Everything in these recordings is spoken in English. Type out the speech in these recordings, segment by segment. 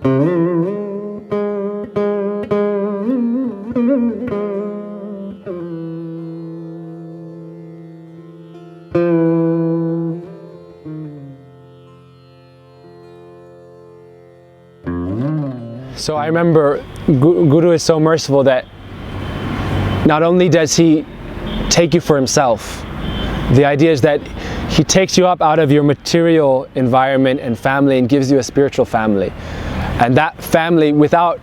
So I remember Guru is so merciful that not only does he take you for himself, the idea is that he takes you up out of your material environment and family and gives you a spiritual family. And that family, without,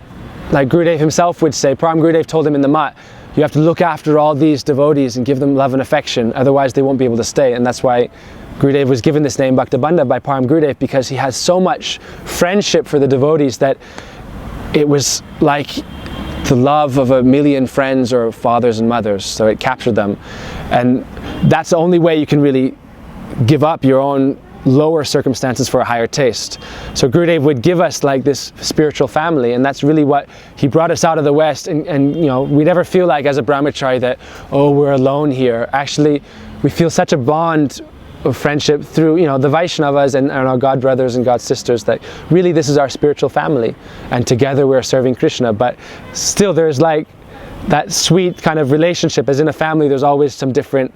like Gurudev himself would say, Param Gurudev told him in the mat, you have to look after all these devotees and give them love and affection, otherwise they won't be able to stay. And that's why Gurudev was given this name Bhaktabandha by Param Gurudev, because he has so much friendship for the devotees that it was like the love of a million friends or fathers and mothers, so it captured them. And that's the only way you can really give up your own lower circumstances for a higher taste. So Gurudev would give us like this spiritual family, and that's really what he brought us out of the West. And you know, we never feel like as a brahmachari that, oh, we're alone here. Actually, we feel such a bond of friendship through, you know, the Vaishnavas and our God brothers and God sisters, that really this is our spiritual family, and together we're serving Krishna. But still there's like that sweet kind of relationship, as in a family there's always some different,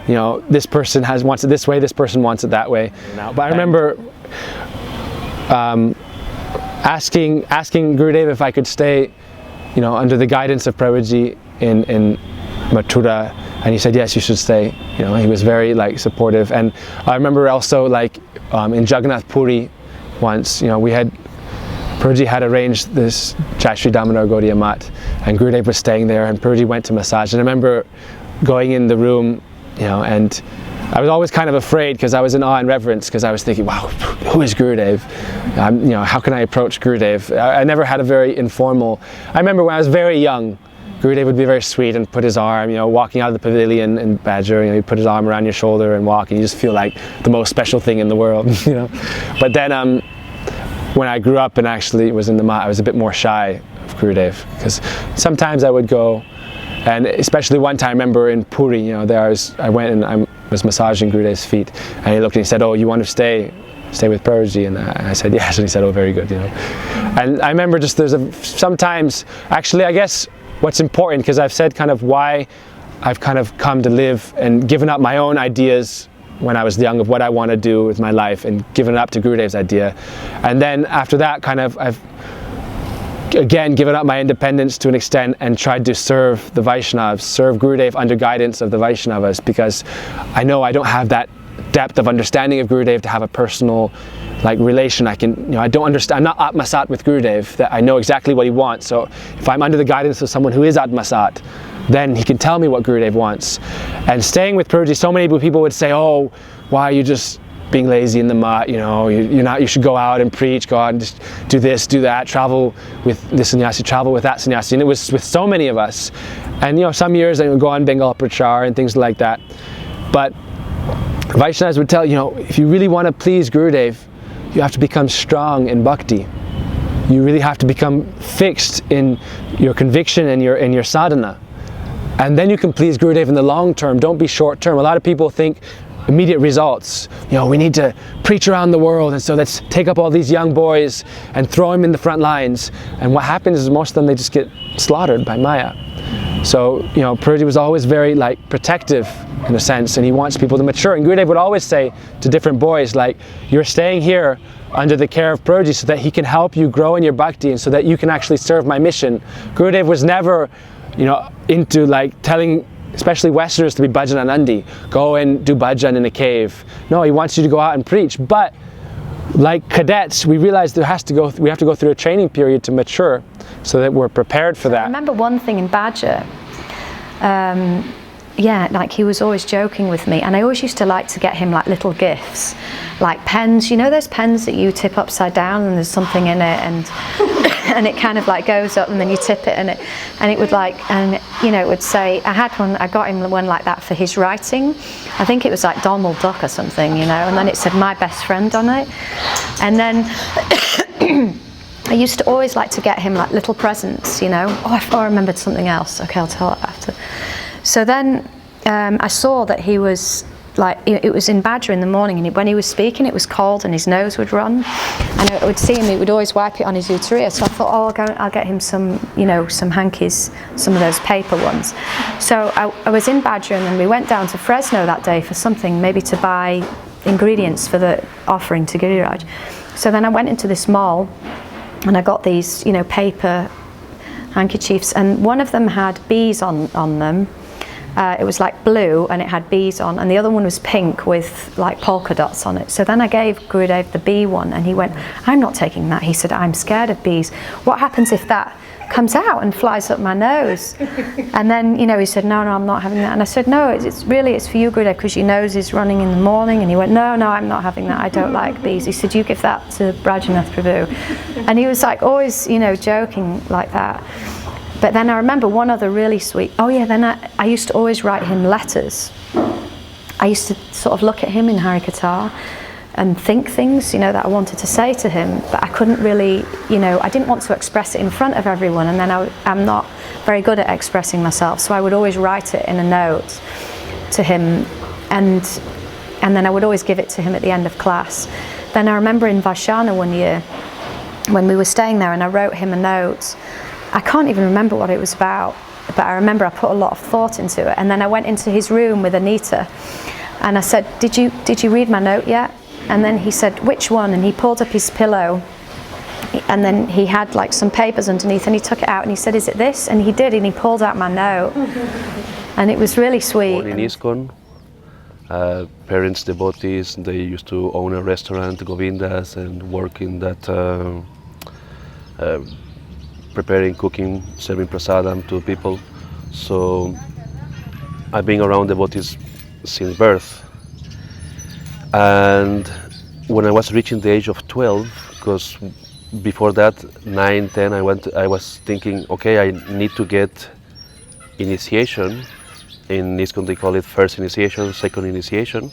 you know, this person wants it this way, this person wants it that way. But I remember asking Gurudev if I could stay, you know, under the guidance of Prabhuji in Mathura, and he said yes, you should stay. You know, he was very like supportive. And I remember also like in Jagannath Puri once, you know, Prabhuji had arranged this Jai Shri Damodar Gaudiya Mat, and Gurudev was staying there, and Prabhuji went to massage. And I remember going in the room, you know, and I was always kind of afraid because I was in awe and reverence, because I was thinking, wow, who is Gurudev? You know, how can I approach Gurudev? I never had a very informal. I remember when I was very young, Gurudev would be very sweet and put his arm, you know, walking out of the pavilion in Badger, you know, he'd put his arm around your shoulder and walk, and you just feel like the most special thing in the world, you know. But then when I grew up and actually was in the mat, I was a bit more shy of Gurudev, because sometimes I would go, and especially one time I remember in Puri, you know, I went and I was massaging Gurudev's feet, and he looked and he said, oh, you want to stay with Prabhuji? And I said yes, and he said, oh, very good, you know. And I remember just sometimes, actually I guess what's important, because I've said kind of why I've kind of come to live and given up my own ideas when I was young of what I want to do with my life, and given it up to Gurudev's idea. And then after that kind of I've again given up my independence to an extent and tried to serve the Vaishnavas, serve Gurudev under guidance of the Vaishnavas, because I know I don't have that depth of understanding of Gurudev to have a personal like relation. I don't understand, I'm not Atmasat with Gurudev, that I know exactly what he wants. So if I'm under the guidance of someone who is Atmasat, then he can tell me what Gurudev wants. And staying with Prabhuji, so many people would say, oh, why are you just being lazy in the mat, you know, you should go out and preach, go out and just do this, do that, travel with this sannyasi, travel with that sannyasi. And it was with so many of us. And you know, some years I would go on Bengal Prachar and things like that. But Vaishnavas would tell, you know, if you really want to please Gurudev, you have to become strong in bhakti. You really have to become fixed in your conviction and your sadhana. And then you can please Gurudev in the long term. Don't be short term. A lot of people think immediate results. You know, we need to preach around the world, and so let's take up all these young boys and throw them in the front lines. And what happens is most of them, they just get slaughtered by Maya. So, you know, Prabhuji was always very like protective in a sense, and he wants people to mature. And Gurudev would always say to different boys, like, you're staying here under the care of Prabhuji so that he can help you grow in your bhakti and so that you can actually serve my mission. Gurudev was never, you know, into like telling especially Westerners to be bhajananandi, go and do bhajan in a cave. No, he wants you to go out and preach. But like cadets, we realize we have to go through a training period to mature so that we're prepared for that. I remember one thing in Badger, yeah, like he was always joking with me, and I always used to like to get him like little gifts, like pens, you know those pens that you tip upside down and there's something in it, and it kind of like goes up and then you tip it and it would like, and you know, it would say, I got him one like that for his writing. I think it was like Donald Duck or something, you know, and then it said my best friend on it. And then I used to always like to get him like little presents, you know. Oh, I remembered something else. Okay, I'll tell it after. So then I saw that he was like, it was in Badger in the morning, and when he was speaking it was cold and his nose would run, and I would see him, he would always wipe it on his uteria, so I thought, oh, I'll get him some, you know, some hankies, some of those paper ones. So I was in Badger, and then we went down to Fresno that day for something, maybe to buy ingredients for the offering to Giriraj. So then I went into this mall and I got these, you know, paper handkerchiefs, and one of them had bees on them. It was like blue and it had bees on, and the other one was pink with like polka dots on it. So then I gave Gurudev the bee one, and he went, I'm not taking that. He said, I'm scared of bees. What happens if that comes out and flies up my nose? And then, you know, he said, no, I'm not having that. And I said, no, it's for you, Gurudev, because your nose is running in the morning. And he went, no, I'm not having that. I don't like bees. He said, you give that to Brajanath Prabhu. And he was like always, you know, joking like that. But then I remember one other really sweet, oh yeah, then I used to always write him letters. I used to sort of look at him in Harikatha and think things, you know, that I wanted to say to him, but I couldn't really, you know, I didn't want to express it in front of everyone, and then I'm not very good at expressing myself, so I would always write it in a note to him, and then I would always give it to him at the end of class. Then I remember in Vashana one year, when we were staying there, and I wrote him a note. I can't even remember what it was about, but I remember I put a lot of thought into it. And then I went into his room with Anita, and I said, did you read my note yet? And then he said, which one? And he pulled up his pillow, and then he had like some papers underneath, and he took it out and he said, is it this? And he did, and he pulled out my note. And it was really sweet. Born in ISKCON, parents, devotees, they used to own a restaurant, Govindas, and work in that preparing, cooking, serving prasadam to people. So I've been around devotees since birth. And when I was reaching the age of 12, because before that, 9, 10, I was thinking, okay, I need to get initiation. In ISKCON they call it first initiation, second initiation.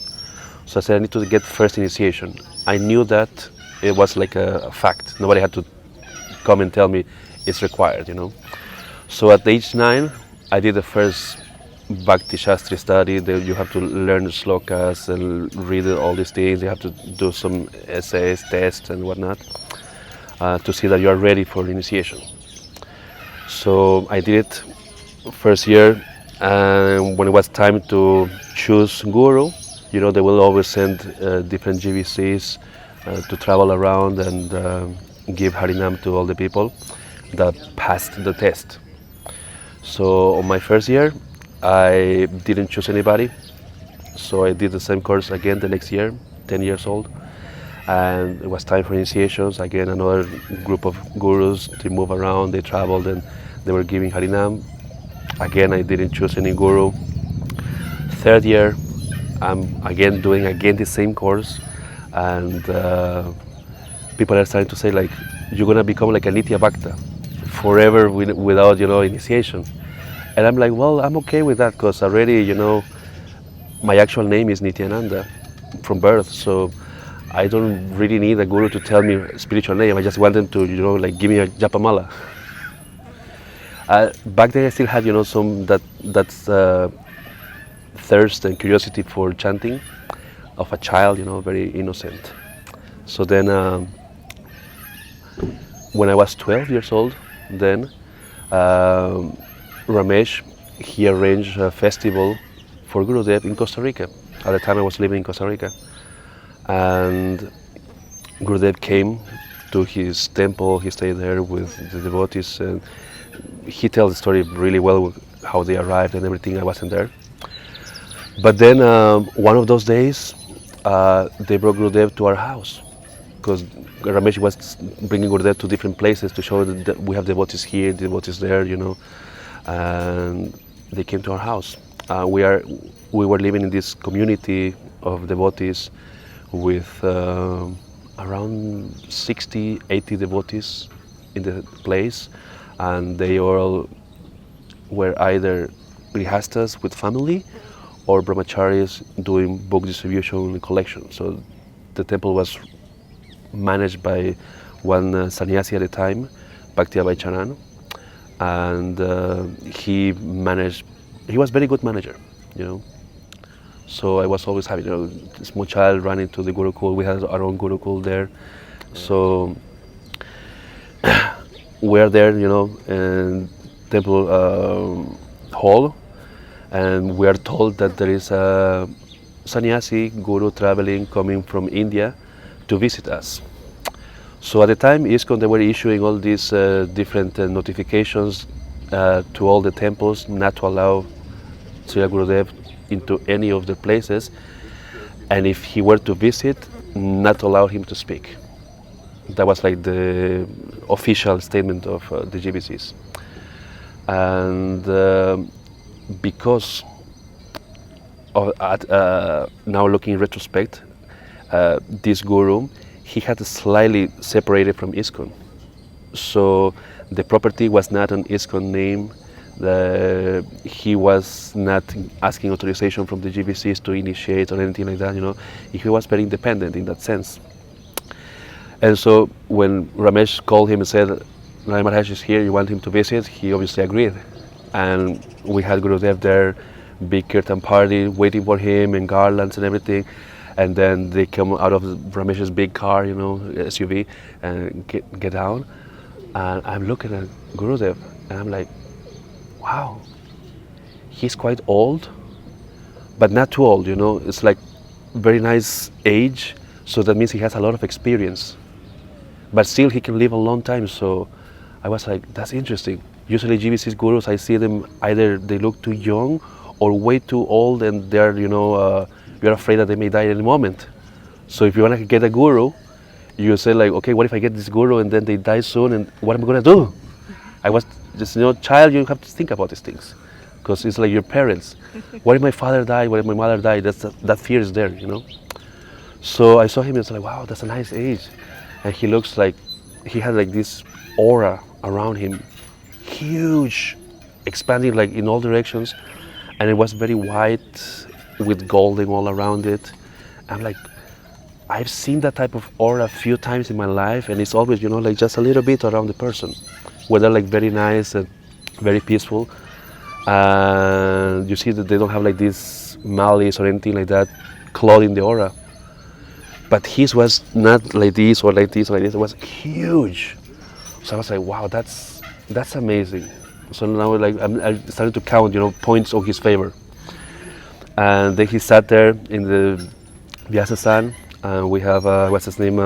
So I said I need to get first initiation. I knew that it was like a fact. Nobody had to come and tell me it's required, you know. So at age 9, I did the first Bhakti Shastri study. You have to learn the slokas and read all these things. You have to do some essays, tests and whatnot to see that you are ready for initiation. So I did it first year, and when it was time to choose Guru, you know, they will always send different GVCs to travel around and give Harinam to all the people that passed the test. So on my first year, I didn't choose anybody, so I did the same course again the next year, 10 years old, and it was time for initiations. Again, another group of gurus, they move around, they traveled, and they were giving Harinam. Again, I didn't choose any guru. Third year, I'm again doing the same course, and people are starting to say, like, you're gonna become like a Nitya Bhakta forever without, you know, initiation. And I'm like, well, I'm okay with that, because already, you know, my actual name is Nityananda from birth, so I don't really need a guru to tell me a spiritual name. I just want them to, you know, like, give me a japamala. Back then I still had, you know, that's thirst and curiosity for chanting of a child, you know, very innocent. So then when I was 12 years old, then Ramesh, he arranged a festival for Gurudev in Costa Rica. At the time I was living in Costa Rica. And Gurudev came to his temple, he stayed there with the devotees, and he tells the story really well, how they arrived and everything. I wasn't there. But then one of those days, they brought Gurudev to our house, because Ramesh was bringing Gurudev to different places to show that we have devotees here, devotees there, you know. And they came to our house. We were living in this community of devotees with around 60, 80 devotees in the place, and they all were either grihastas with family or brahmacharis doing book distribution and collection. So the temple was managed by one sannyasi at the time, Bhakti Abhaycharan, and he was a very good manager, you know. So I was always having a small child running to the Gurukul. We had our own Gurukul there. So we're there, in temple hall, and we are told that there is a sannyasi guru traveling coming from India to visit us. So at the time, ISKCON, they were issuing all these different notifications to all the temples not to allow Srila Gurudev into any of the places, and if he were to visit, not allow him to speak. That was like the official statement of the GBCs. And because of, now looking in retrospect, this guru, he had slightly separated from ISKCON. So the property was not an ISKCON name. He was not asking authorization from the GBCs to initiate or anything like that. He was very independent in that sense. And so when Ramesh called him and said, Narayan Maharaj is here, you want him to visit, he obviously agreed. And we had Gurudev there, big kirtan party, waiting for him, and garlands and everything. And then they come out of Ramesh's big car, SUV, and get down. And I'm looking at Gurudev, and I'm like, wow, he's quite old, but not too old, It's like very nice age, so that means he has a lot of experience. But still, he can live a long time. So I was like, that's interesting. Usually GBC's gurus, I see them either they look too young or way too old, and they're, you're afraid that they may die at any moment. So if you want to get a guru, you say like, okay, what if I get this guru and then they die soon, and what am I going to do? I was just, child, you have to think about these things, because it's like your parents. What if my father died? What if my mother died? That fear is there, So I saw him and I was like, wow, that's a nice age. And he looks like, he had like this aura around him, huge, expanding like in all directions. And it was very white with golden all around it. I'm like, I've seen that type of aura a few times in my life, and it's always, like just a little bit around the person, where they're like very nice and very peaceful. And you see that they don't have like this malice or anything like that clouding the aura. But his was not like this or like this or like this. It was huge. So I was like, wow, that's amazing. So now I started to count, points of his favor. And then he sat there in the Vyasasan, and we have what's his name,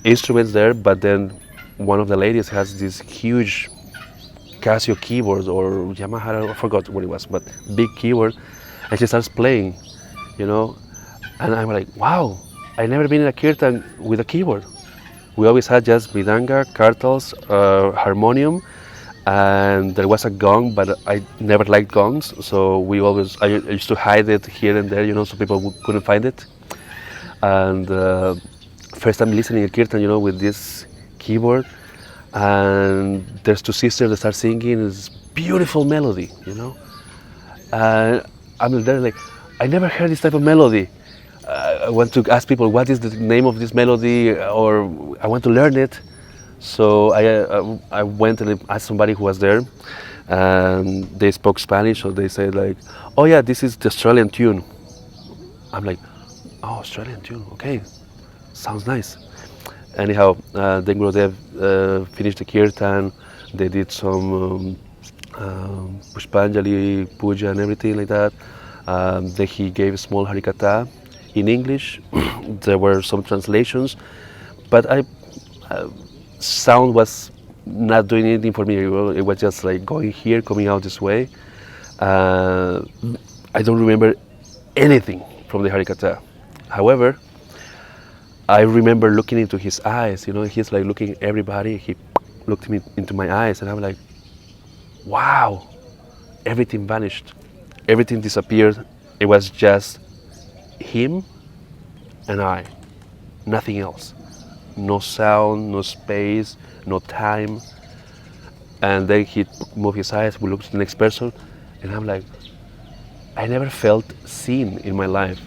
instruments there. But then one of the ladies has this huge Casio keyboard or Jāhāra, I forgot what it was, but big keyboard, and she starts playing, And I'm like, wow, I've never been in a kirtan with a keyboard. We always had just mridanga, kartals, harmonium, and there was a gong, but I never liked gongs, so I used to hide it here and there, so people couldn't find it. And first time listening to kirtan, with this keyboard, and there's two sisters that start singing this beautiful melody, And I'm there like, I never heard this type of melody. I want to ask people, what is the name of this melody, or I want to learn it. So I went and asked somebody who was there, and they spoke Spanish, so they said like, oh yeah, this is the Australian tune. I'm like, oh, Australian tune, okay, sounds nice. Anyhow, then Gurudev finished the kirtan, they did some Pushpanjali, puja and everything like that. Then he gave a small harikatha in English. There were some translations, but sound was not doing anything for me. It was just like going here, coming out this way. I don't remember anything from the harikatha. However, I remember looking into his eyes. He's like looking at everybody. He looked me into my eyes, and I'm like, wow, everything vanished. Everything disappeared. It was just him and I, nothing else. No sound, no space, no time. And then he moved his eyes, we looked at the next person, and I'm like, I never felt seen in my life.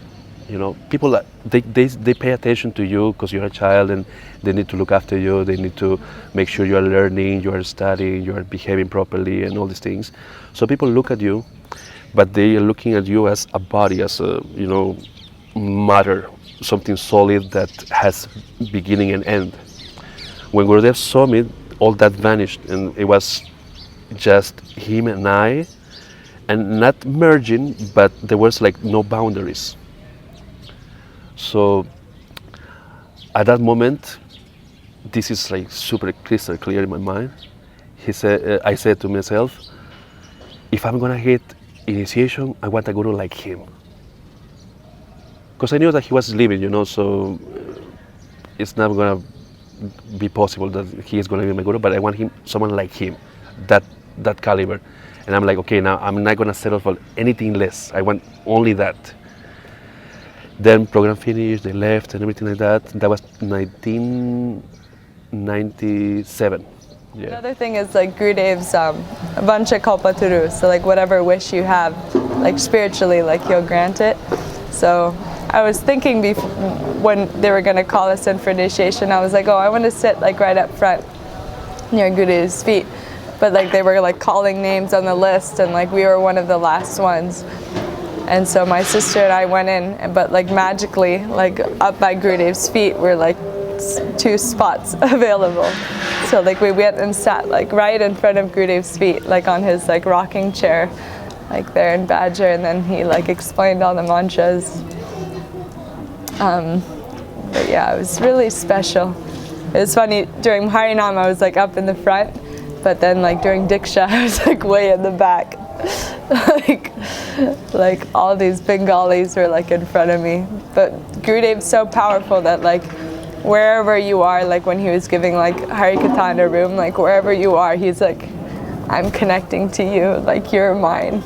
People, they pay attention to you because you're a child, and they need to look after you, they need to make sure you are learning, you are studying, you are behaving properly, and all these things. So people look at you, but they are looking at you as a body, as a, you know, matter, something solid that has beginning and end. When Gurudev saw me, all that vanished, and it was just him and I, and not merging, but there was like no boundaries. So at that moment, this is like super crystal clear in my mind. I said to myself, if I'm gonna get initiation, I want a guru like him. Because I knew that he was leaving, you know, so it's not gonna be possible that he is gonna be my guru, but I want someone like him, that caliber. And I'm like, okay, now I'm not gonna settle for anything less. I want only that. Then program finished, they left and everything like that. That was 1997. Yeah. Another thing is like Gurudev's Vancha Kalpaturu, so like whatever wish you have, like spiritually, like he'll grant it. So I was thinking when they were going to call us in for initiation, I was like, oh, I want to sit like right up front near Gurudev's feet. But like they were like calling names on the list, and like we were one of the last ones. And so my sister and I went in, but like magically, like up by Gurudev's feet were like 2 spots available. So like we went and sat like right in front of Gurudev's feet, like on his like rocking chair, like there in Badger, and then he like explained all the mantras. But yeah, it was really special. It was funny, during Harinam I was like up in the front, but then like during Diksha I was like way in the back. like all these Bengalis were like in front of me. But Gurudev's so powerful that like wherever you are, like when he was giving like Harikatha in a room, like wherever you are, he's like, I'm connecting to you, like you're mine.